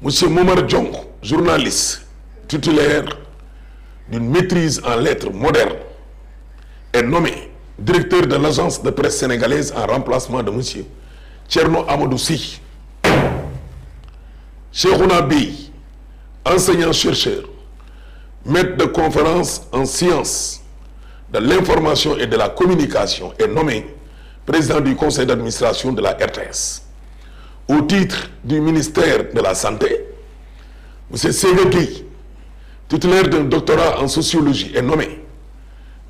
Monsieur Momar Diong, journaliste titulaire d'une maîtrise en lettres modernes, est nommé directeur de l'agence de presse sénégalaise en remplacement de monsieur Thierno Amadou Sy. Cheikhouna Bey, enseignant-chercheur, maître de conférence en sciences de l'information et de la communication, est nommé président du conseil d'administration de la RTS. Au titre du ministère de la Santé, M. Séga Gueye, titulaire d'un doctorat en sociologie, est nommé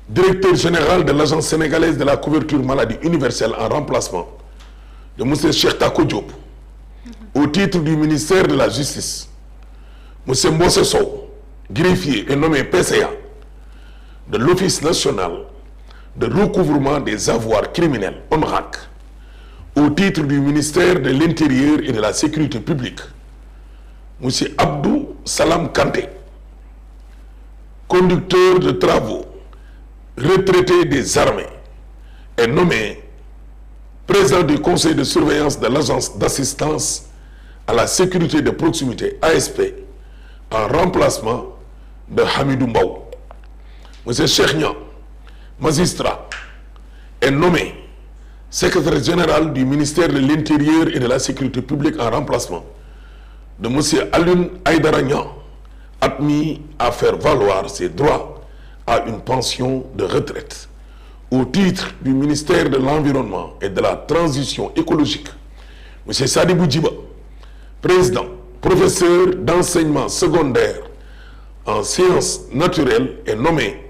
directeur général de l'agence sénégalaise de la couverture maladie universelle en remplacement de M. Cheikh Tako Diop. Au titre du ministère de la Justice, M. Mbossé Sow, greffier, est nommé PCA de l'Office national de recouvrement des avoirs criminels, ONRAC. Au titre du ministère de l'Intérieur et de la Sécurité publique, M. Abdou Salam Kanté, conducteur de travaux, retraité des armées, est nommé président du conseil de surveillance de l'agence d'assistance à la sécurité de proximité, ASP, en remplacement de Hamidou Mbaw. M. Cheikh Niang, magistrat, est nommé secrétaire général du ministère de l'Intérieur et de la Sécurité publique en remplacement de M. Alioune Aïdara Niang, admis à faire valoir ses droits à une pension de retraite. Au titre du ministère de l'Environnement et de la Transition écologique, M. Sadibou Djiba, président, professeur d'enseignement secondaire en sciences naturelles, est nommé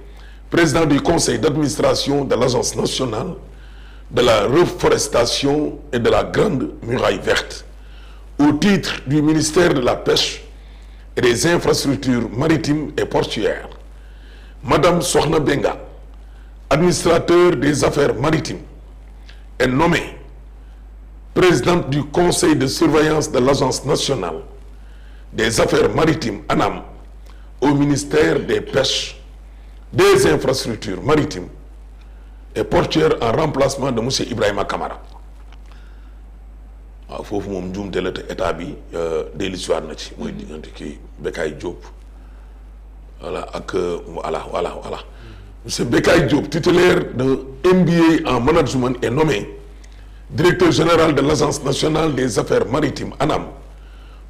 président du conseil d'administration de l'Agence nationale de la reforestation et de la Grande Muraille Verte. Au titre du ministère de la Pêche et des infrastructures maritimes et portuaires, Madame Sokhna Benga, administrateur des affaires maritimes, est nommée présidente du conseil de surveillance de l'Agence nationale des affaires maritimes, ANAM, au ministère des Pêches, des infrastructures maritimes et portuaire en remplacement de M. Ibrahima Kamara. waaw foofu moom njuumte la te état bi dellusiwaat na ci mooy diggante kii Bekay Diop voilà ak voilà M. Bekay Diop, titulaire d'un MBA en management, est nommé directeur général de l'Agence nationale des affaires maritimes, ANAM,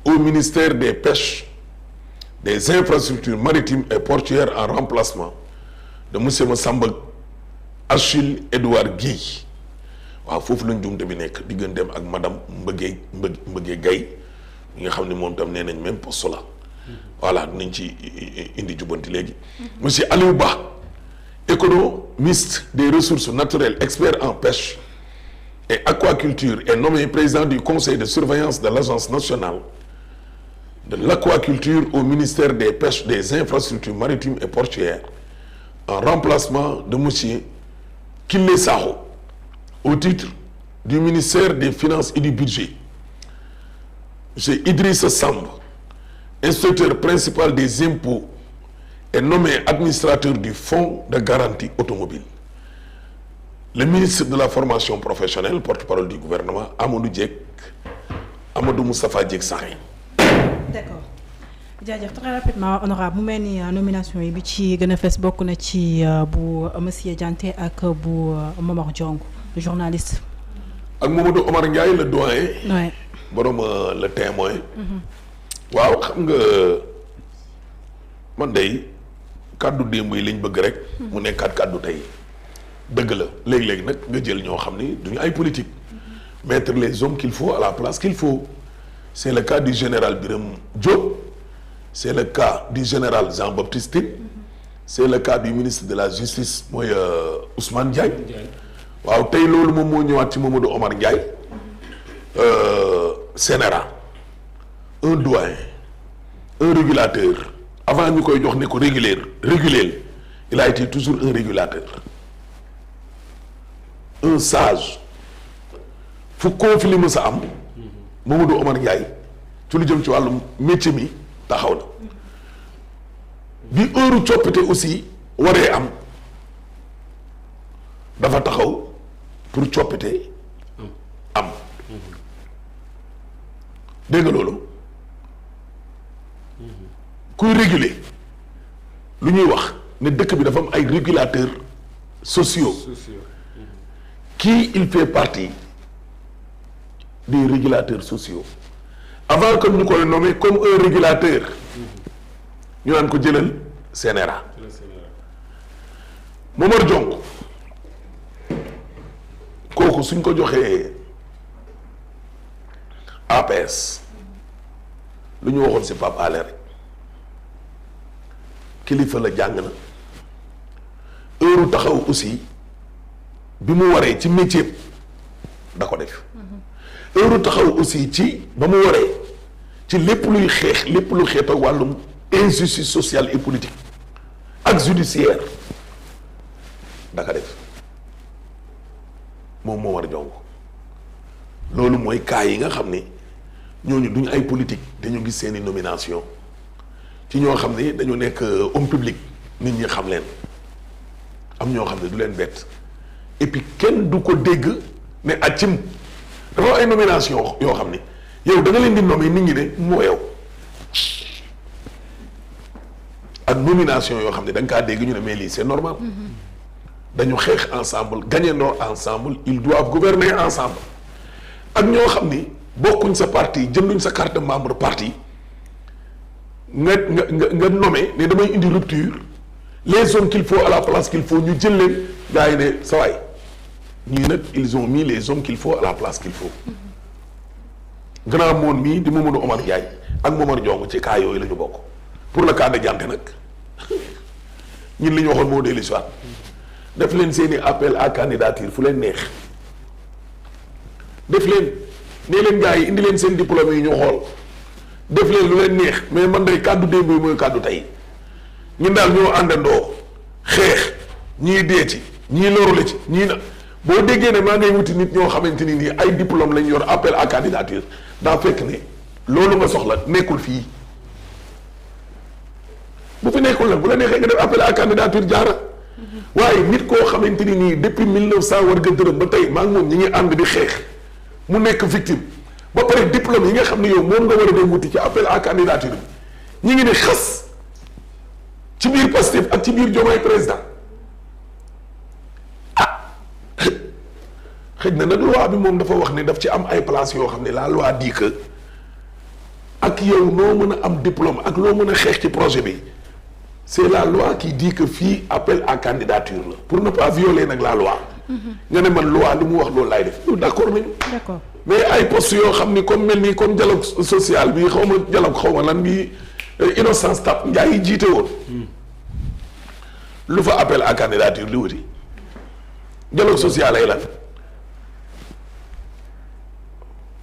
au ministère des Pêches, des infrastructures maritimes et portuaires en remplacement de M. Massamba Achille Edouard Guèye. waaw foofu lañ jumte bi nekk digganteem ak madame Mbëggee Gaye ñi nga xam ne moom tam nee nañ même poste la voilà dinañ ci indi jubbanti léegi. monsieur Aliou Ba, économiste des ressources naturelles, expert en pêche et aquaculture, est nommé président du conseil de surveillance de l'Agence nationale de l'aquaculture au ministère des Pêches, des infrastructures maritimes et portuaires en remplacement de monsieur Kille Sakho. Au titre du ministère des Finances et du Budget, M. Idrissa Samb, inspecteur principal des impôts, est nommé administrateur du fonds de garantie automobile. Le ministre de la formation professionnelle, porte-parole du gouvernement, Amadou Moustapha Diek Sarré. D'accord. jaajëf très rapidement honorable mu mel ni nomination yi bi ci gën a fes bokk na ci bu monsieur Dianté ak bu Momar Diong, journaliste. ak Mamadou Omar Ndiaye le doyen. oui borom le témoin. waaw xam nga man day kàddu démb yi lañ bëgg rek. mu nekkaat kàddu tey. dëgg la léegi-léegi nag nga jël ñoo xam ni duñu ay politique. mettre les hommes qu'il faut à la place qu'il faut. c'est le cas du général Birame Diop. c'est le cas du général Jean-Baptiste Tine. c'est le cas du ministre de la justice mooy Ousmane Diagne. waaw tey loolu moom moo ñëwaat ci Mamadou Omar Ndiaye. CNRA. un doyen. un régulateur. avant ñu koy jox ne ko réguler il a été toujours un régulateur. un sage. fu conflit mu sa am. Mamadou Omar Ndiaye ci lu jëm ci wàllu métier mi taxaw na. bi heure coppite aussi waree am dafa taxaw pour coppite am. dégg nga loolu kuy réguler lu ñuy wax ne dëkk bi dafa am ay régulateurs sociaux kii il fait partie des régulateurs sociaux avant que ñu koy nommer comme un régulateur ñu naan ko jëlal CNRA Momar Diong kooku suñ ko joxee APS lu ñu waxoon si Pape Alé rek kilifa la jàng na heure taxaw aussi bi mu waree ci métier da ko def heure taxaw aussi ci ba mu waree ci lépp luy xeex lépp lu xeet ak wàllum injustice sociale et politique ak judiciaire da ko def moom moo war a jong loolu mooy cas yi nga xam ni ñooñu duñu ay politique dañu gis seeni nomination ci ñoo xam ne dañu nekk homme public nit ñi xam leen am ñoo xam ne du leen bett et puis kenn du ko dégg ne accim dafa ay nomination yoo xam ne yow da nga leen di nommer nit ñi ne moo yow ak nomination yoo xam ne da nga kaa dégg ñu ne mais lii c'est normal dañu xeex ensemble gagnandoo ensemble ils doivent gouverner ensemble ak ñoo xam ni bokkuñ sa parti jënduñ sa carte de membre parti nga nommé ne damay indi rupture les hommes qu'il faut à la place qu'il faut ñu jël leen gars yi ne sa waay ñii nag ils ont mis les hommes qu'il faut à la place qu'il faut grand monde mii di Mamadou Omar Diagne ak Momar Diong ci cas yooyu la ñu bokk pour le cas de Dianté nag ñun li ñu waxoon moo dellu si waat def leen seeni appel à candidature fu leen neex def leen nee leen gars yi indi leen seen diplôme yi ñu xool def leen lu leen neex mais man day kàddu démb yi mooy kàddu tey ñun daal ñoo àndandoo xeex ñii dee ci ñii lorule ci ñii na boo déggee ne maa ngay wuti nit ñoo xamante ni nii ay diplôme lañ yor appel à candidature daa fekk ne loolu nga soxla nekkul fii bu fi nekkul nag bu la neexee nga def appel à candidature jaara waaye nit koo xamante ni nii depuis 1900 war nga dërëm ba tey maa ngi moom ñi ngi ànd di xeex mu nekk victime ba pare diplôme yi nga xam ne yow moom nga war a dem wuti ci appel à candidature bi ñi ngi ne xas ci biir Pastef ak ci biir Diomaye président xëj na nag loi bi moom dafa wax ne daf ci am ay place yoo xam ne la loi dit que ak yow noo mën a am diplôme ak loo mën a xeex ci projet bi c'est la loi qui dit que fii appel à candidature la pour ne pas violer nag la loi nga ne man loi li mu wax loolu laay def loolu d'accord nañu d'accord mais ay postes yoo xam ni comme mel nii comme dialogue social bi xaw ma dialogue xaw ma lan bi Innocence Ntap Ndiaye yi jiite woon lu fa appel à candidature li wuti dialogue social ay lan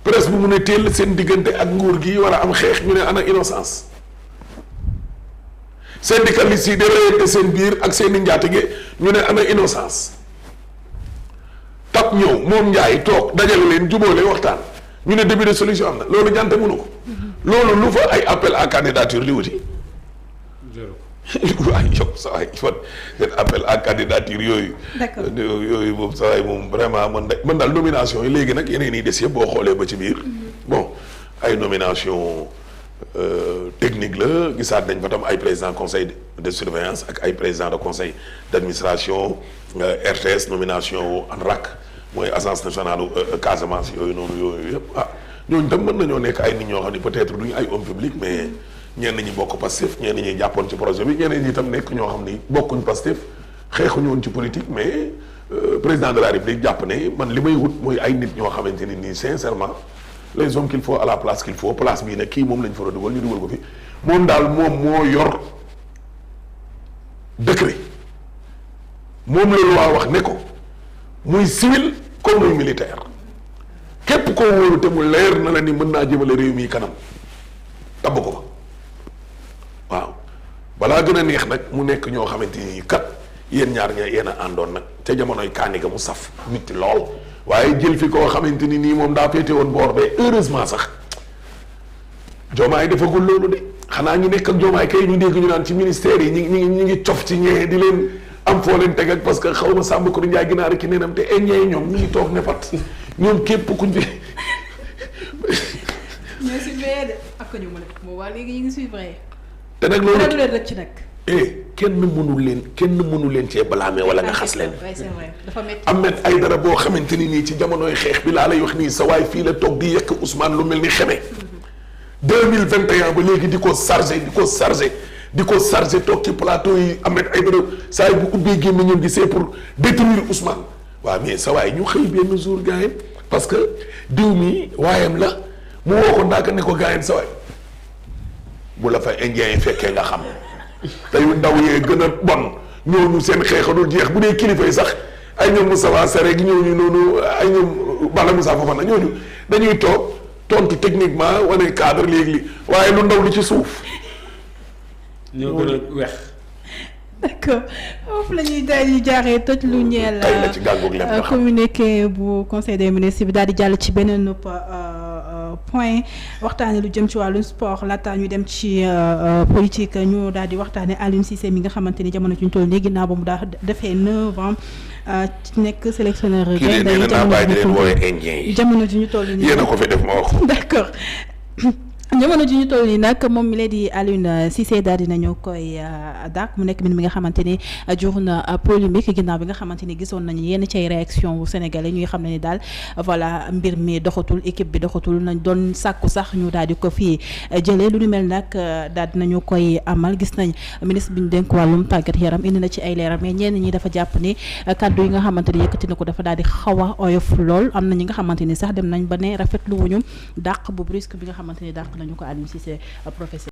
presse bu mu ne teel seen diggante ak nguur gi war a am xeex ñu ne ana Innocence syndicalistes yi di reyante seen biir ak seen i njaatige ñu ne ana Innocence tap ñëw moom Ndiaye toog dajale leen jubóole waxtaan ñu ne début de solution am na loolu jante mënu ko loolu lu fa ay appel à candidature li wuti waay yow sa waay seen appel à candidature yooyu yooyu moom sa waay moom vraiment man daal nomination yi léegi nag yeneen yi des yëpp boo xoolee ba ci biir bon ay nomination technique la gisaat nañ fa tam ay président conseil de surveillance ak ay président de conseil d'administration RTS nomination ANRAC mooy agence nationale Casamance yooyu noonu yooyu yëpp ñooñu tam mën nañoo nekk ay nit ñoo xam ne peut-être duñu ay homme public mais ñenn ñi bokk Pastef ñenn ñi jàppoon ci projet bi ñeneen ñi tam nekk ñoo xam ni bokkuñ Pastef xeexuñu woon ci politique mais président de la République jàpp ne man li may wut mooy ay nit ñoo xamante ni nii sincèrement les hommes qu'il faut à la place qu'il faut place bii nag kii moom lañ fa war a dugal ñu dugal ko fi moom daal moom moo yor décret moom la loi wax ne ko muy civil comme muy militaire képp koo wóolu te mu leer na la ni mën naa jëmale réew mi kanam tabb ko fa waaw balaa gën a neex nag mu nekk ñoo xamante ni kat yéen ñaar ña yéen a àndoon nag ca jamonoy kaani ga mu saf nit lool waaye jël fi koo xamante ni nii moom daa féete woon boor bee heureusement sax Diomaye defagul loolu de xanaa ñu nekk ak Diomaye kay ñu dégg ñu naan ci ministère yi ñi ngi cof ci ñee di leen am foo leen teg ak parce que xaw ma Samba Kourou Ndiaye ginaar ki nenam te ñee ñoom ñu ngi toog ne pat ñoom képp kuñ fi ñoo si bee de ak ñu mën a moom waa léegi ñu ngi suivre. te nag loolu du leen rëcc nag. kenn mënu leen cee blâmer wala nga xas leen. c'est vrai dafa métti. Ahmed Aïdara boo xamante ni nii ci jamonoy xeex bi laa lay wax nii sa waay fii la toog di yekk Ousmane lu mel ni xeme. 2021 ba léegi di ko chargé toog ci plateau yi Ahmed Aïdara saa yi bu ubbee gémmiñam gi c'est pour détruire Ousmane waaw mais sa waay ñu xëy benn jour gaayam parce que diw mi waayam la mu woo ko ndaaka ne ko gaayam sa waay bu la fa indien yi fekkee nga xam te yu ndaw yee gën a bon ñooñu seen xeexadul jeex bu dee kilifa yi sax ay ñoom Moussa Sere gi ñooñu noonu ay ñoom Bala Moussa Fofana ñooñu dañuy toog tontu techniquement wane cadre léegi waaye lu ndaw li ci suuf. ñoo gën a weex. d'accord foofu la ñuy daal di jaaree toj lu ñeel communiqué bu conseil des ministres bi daal di jàll ci beneen point waxtaane lu jëm ci wàllu sport laata ñu dem ci politique ñu daal di waxtaane Aliou Cissé mi nga xamante ni jamono ci ñu toll nii ginnaaw ba mu daa defee 9 ans nekk sélectionneur jamono ji ñu toll nii yéen a ko fi def ma wax d'accord jamono ji ñu toll nii nag moom mi lay di Aliou Cissé daal dinañu koy dàq mu nekk mbir mi nga xamante ni jur na polémique ginnaaw bi nga xamante ni gisoon nañu yenn ci ay réaction bu sénégalais ñuy xam ne ni daal voilà mbir mi doxatul équipe bi doxatul nañ doon sàkku sax ñu daal di ko fii jëlee lu ñu mel nag daal dinañu koy amal gis nañ ministre bi ñu dénk wàllum tàggat yaram indi na ci ay leeral mais ñenn ñi dafa jàpp ni kaddu yi nga xamante ni yëkkati na ko dafa daal di xaw a oyof lool am na ñi nga xamante ni sax dem nañ ba ne rafetlu wuñu dàq bu brusque bi nga xamante ni dàq nañu ko Aliou Cissé professeur